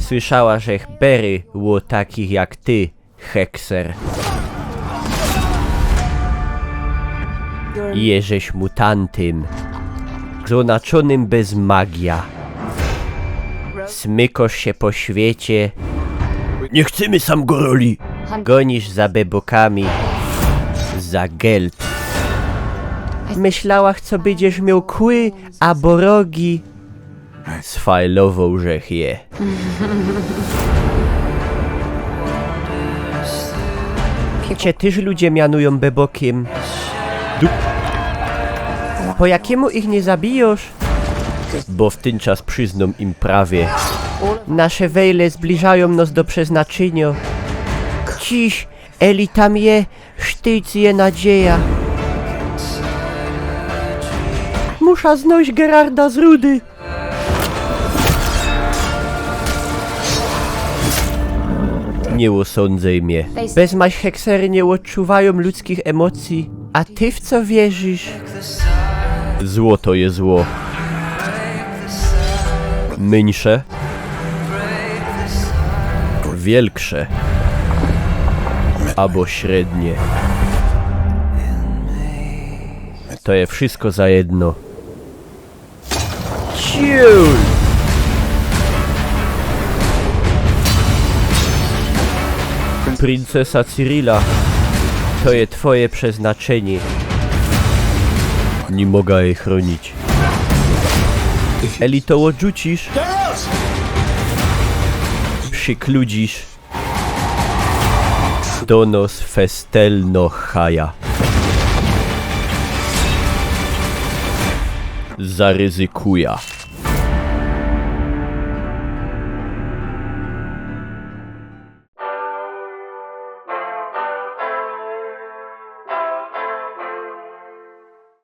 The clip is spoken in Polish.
Słyszała, że bery było takich jak ty, hekser. Jeżeś mutantem, znaczonym bez magia. Smykosz się po świecie. Nie chcemy sam goroli. Gonisz za bebokami. Za geld. Myślałach, co będziesz miał kły albo rogi. Sfajlował, żech je. Cię też ludzie mianują bebokiem. Po jakiemu ich nie zabijasz? Bo w ten czas przyzną im prawie. Nasze wejle zbliżają nas do przeznaczenia. Ciś, Eli tam je, sztyc je nadzieja. Musza znojść Gerarda z rudy. Nie osądzaj mnie. Bezmaś heksery nie odczuwają ludzkich emocji. A ty w co wierzysz? Zło to jest zło. Mniejsze. Wielksze. Albo średnie. To je wszystko za jedno. Ciul! Princesa Cyrilla, to je twoje przeznaczenie. Nie mogę jej chronić. Eli to odrzucisz? Przykludzisz. Donos festelno haja. Zaryzykuja.